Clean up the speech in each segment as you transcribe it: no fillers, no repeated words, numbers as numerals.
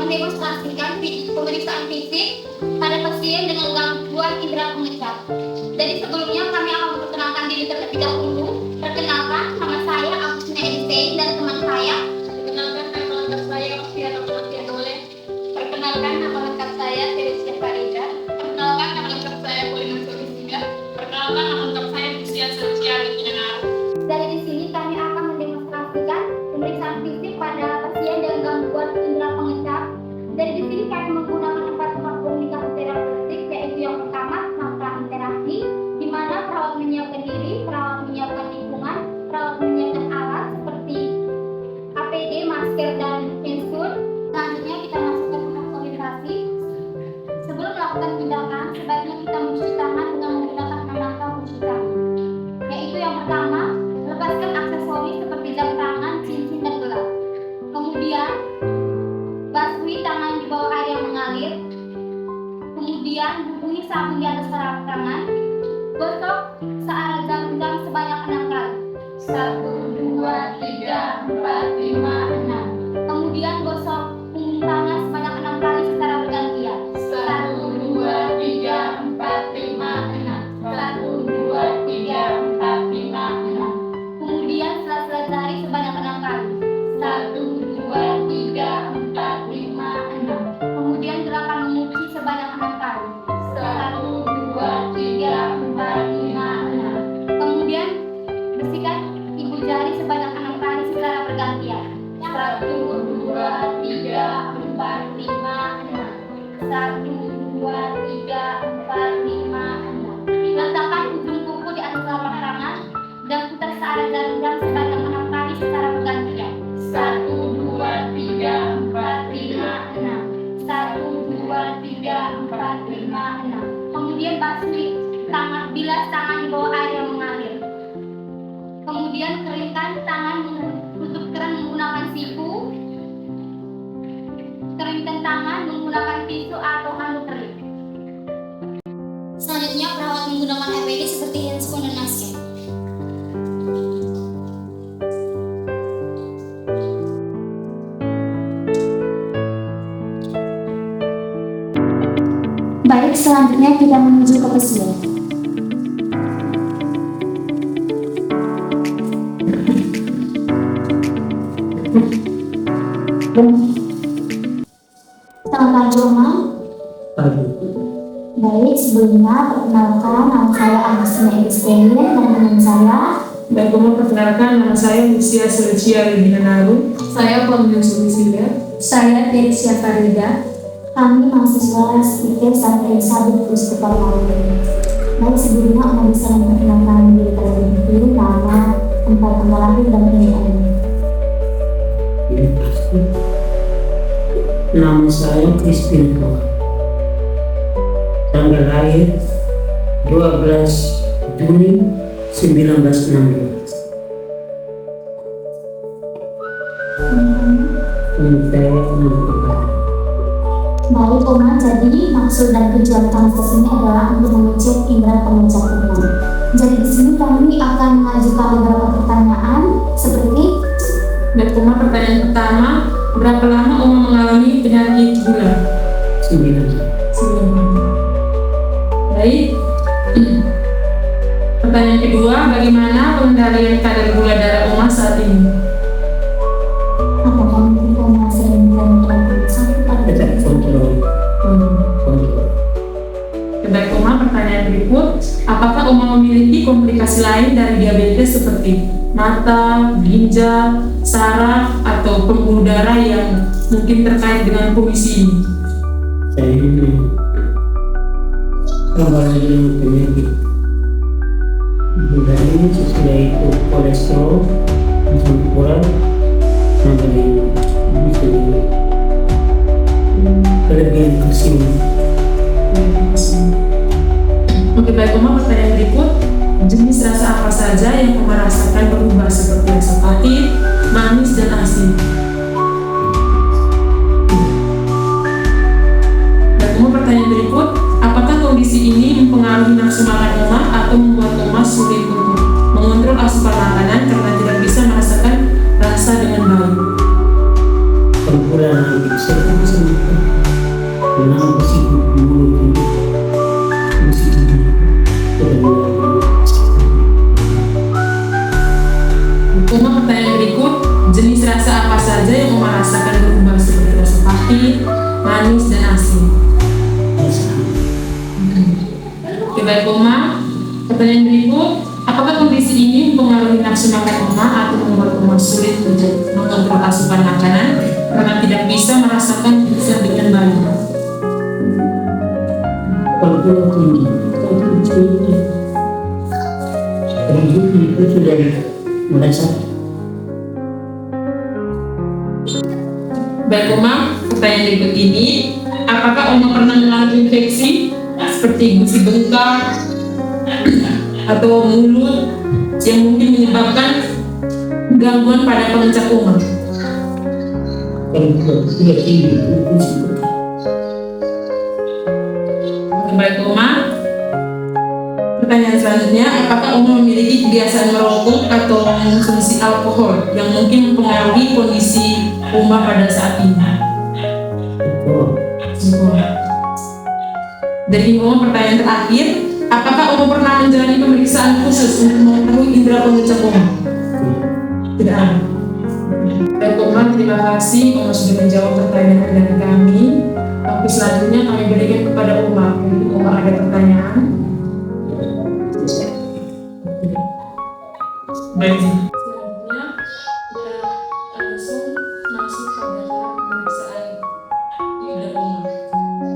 mendemonstrasikan pemeriksaan fisik pada pasien dengan gangguan indera pengecap. Jadi sebelumnya kami akan memperkenalkan diri terlebih dahulu. Perkenalkan, nama saya Agustina Edisei dan teman saya. Perkenalkan, nama lengkap saya Ostiana Dole. Perkenalkan, nama lengkap saya Teresia Farida. Perkenalkan, nama lengkap saya Polina Solisida. Perkenalkan, nama lengkap saya Lucia Celestia Regina. Dari di sini kami akan mendemonstrasikan pemeriksaan fisik pada pasien dengan gangguan indera pengecap. Dari di sini kami menggunakan 4 komunikasi terapeutik, yaitu yang pertama matra interaksi, di mana perawat menyiapkan diri, perawat menyiapkan lingkungan, perawat menyiapkan alat seperti APD, masker, dan pensur. Selanjutnya kita masuk ke tahap orientasi. Sebelum melakukan tindakan, sebaiknya kita mencuci tangan dengan menggunakan penangkal mencuci tangan. Yaitu yang pertama, lepaskan aksesoris seperti jam tangan, cincin, dan gelang. Kemudian, basuhi tangan di bawah air yang mengalir. Kemudian, hubungi sabun di atas telapak tangan. Gosok searah jam-jam sebanyak 6 kali. 1, 2, 3, 4, 5, 6. Kemudian gosok punggung tangan sebanyak 6 kali secara bergantian. 1, 2, 3, 4, 5, 6. 1, 2, 3, 4, 5, 6. Kemudian sela-sela jari sebanyak 6 kali. 1, 2, 3, 4, 5, 6. Kemudian gerakan menguci sebanyak 6 kali. 1, 2, 3, 4, 5, 6. Kemudian bersihkan ibu jari sebanyak 6 kali secara bergantian. 1, 2, 3, 4, 5, 6. 1, 2, 3, 4, 5, 6. Letakkan ujung kuku di atas telapak tangan dan putar searah jam-jam sebanyak 6 kali secara bergantian. 1, 2, 3, 4, 5, 6. 1, 2, 3, 4, 5, 6. Kemudian basuhi tangan, bilas tangan di bawah air yang mengalir. Kemudian keringkan tangan, tutup keran menggunakan siku. Keringkan tangan menggunakan tisu atau handuk kering. Selanjutnya perawat menggunakan APD seperti handscoon dan masker. Baik, selanjutnya kita menuju ke pasien. Selamat pagi, Oma. Pagi. Baik, sebelumnya perkenalkan, nama saya Agustina Edisei dan teman saya. Dan perkenalkan, nama saya Lucia Celestia Regina. Saya Polina Solisida. Saya Teresia Farida. Kami mahasiswa SIP Santa Elizabeth Puspita Lampung. Baik, sebelumnya Oma bisa memperkenalkan diri terlebih dahulu, nama, tempat tanggal lahir, dan pendidikan. Nama saya Crispin. Tanggal lahir 12 Juni 1962. Saya Baik, Oma, jadi maksud dan tujuan kami kesini adalah untuk mengecek indera pengecap umum. Jadi di sini kami akan mengajukan beberapa pertanyaan seperti. Dan pertanyaan pertama, berapa lama Oma mengalami penyakit gula? 9. Baik. Pertanyaan kedua, bagaimana pengendalian kadar gula darah Oma saat ini? Apakah mungkin Oma sering mengalami sakit pada Kontrol. Baik, Oma, pertanyaan berikut, apakah Oma memiliki komplikasi lain dari diabetes seperti mata, ginjal, saraf, atau pembuluh darah yang mungkin terkait dengan kondisi ini? Saya ini kembali dengan penyakit gula ini, sesudah itu kolesterol, asam urat, sampai bisa kelebihan kalsium. Oke, baik, Oma, pertanyaan berikut, jenis rasa apa saja yang Oma rasakan berubah seperti rasa pahit, manis, dan asin? Dan Oma, pertanyaan berikut, apakah kondisi ini mempengaruhi nafsu makan Oma atau membuat Oma sulit untuk mengontrol asupan makanan karena tidak bisa merasakan rasa dengan baik? campuran bisa bisa kenal besi mulut besi Uma, pertanyaan berikut, jenis rasa apa saja yang Uma rasakan berubah seperti rasa pahit, manis, dan asin? Oke, baik Uma. Pertanyaan berikut, apakah kondisi ini mempengaruhi nafsu makan Uma atau membuat Uma sulit untuk mengontrol asupan makanan karena tidak bisa merasakan gizi dengan baik? Kalau itu sudah merasa Baik Uma, pertanyaan berikut ini, apakah Uma pernah mengalami infeksi seperti gusi bengkak atau mulut yang mungkin menyebabkan gangguan pada pengucap Uma? kalau sudah tinggi itu Baik Uma, pertanyaan selanjutnya, apakah Uma memiliki kebiasaan merokok atau mengkonsumsi alkohol yang mungkin mempengaruhi kondisi Uma pada saat ini? Dari Uma, pertanyaan terakhir, apakah Uma pernah menjalani pemeriksaan khusus untuk mengetahui indera pengucap Uma? Tidak ada. Baik Uma, terima kasih Uma sudah menjawab pertanyaan dari kami. Tapi selanjutnya kami berikan kepada Uma. Uma ada pertanyaan? Baik. Selanjutnya kita langsung masuk pada tahap pemeriksaan indera Uma.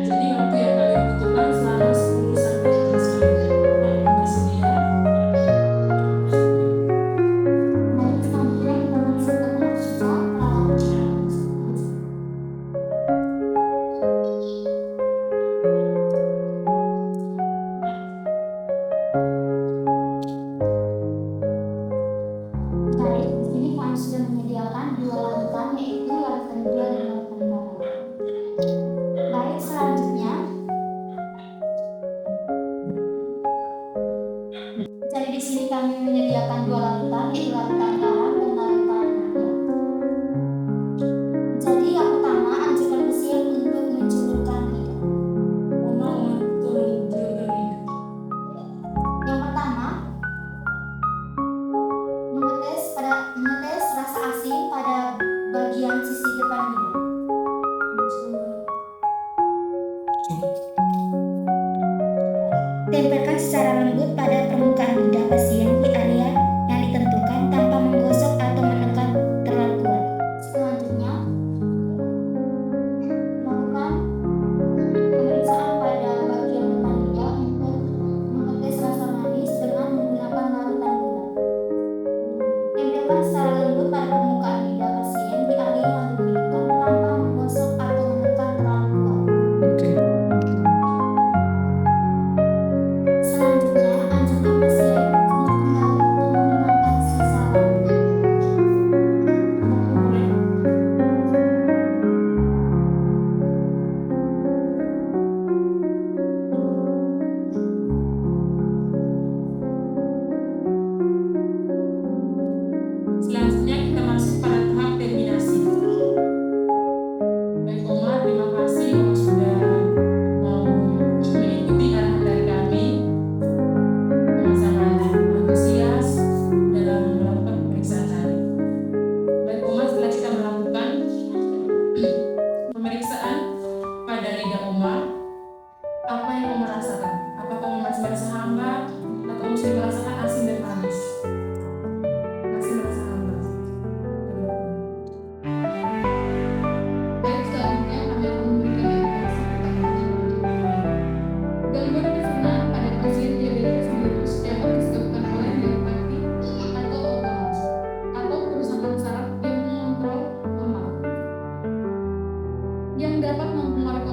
Jadi waktu yang kalian butuhkan selama 10 sampai 15 menit. Apakah bersedia? Baik, selanjutnya kita masuk ke tahap perawatan. Baik, di sini kami sudah menyediakan dua larutan, yaitu larutan gula dan larutan garam. Baik, selanjutnya, jadi di sini kami menyediakan dua larutan, yaitu larutan garam dan larutan gula. Jadi yang pertama, anjurkan pasien untuk mencelupkan lidah. Uma turun dari Yang pertama, mengetes rasa asin pada bagian sisi depan lidah. Tempelkan secara lembut pada permukaan lidah pasien di area yang ditentukan tanpa menggosok atau menekan terlalu kuat. Selanjutnya, lakukan pemeriksaan pada bagian depan lidah untuk mengetes rasa manis dengan menggunakan larutan gula. Tempelkan secara lembut pada permukaan lidah pasien di area yang ditentukan tanpa menggosok atau menekan terlalu kuat. Selanjutnya, anjurkan pasien untuk kembali menghilangkan sisa rambut. Selanjutnya kita masuk pada tahap terminasi. Baik Uma, terima kasih Uma sudah mau mengikuti arahan dari kami. Uma sangat antusias dalam melakukan pemeriksaan tadi. Baik Uma, setelah kita melakukan pemeriksaan pada lidah Uma, apa yang Uma rasakan? Apakah Uma masih merasa hambar atau Uma sudah merasakan asin dan manis? Masih merasa hambar. Baik, selanjutnya kami akan memberikan edukasi kepada gangguan pencernaan pada pasien diabetes mellitus dapat disebabkan oleh neuropati atau otomas atau kerusakan saraf yang mengontrol lemak yang dapat mempengaruhi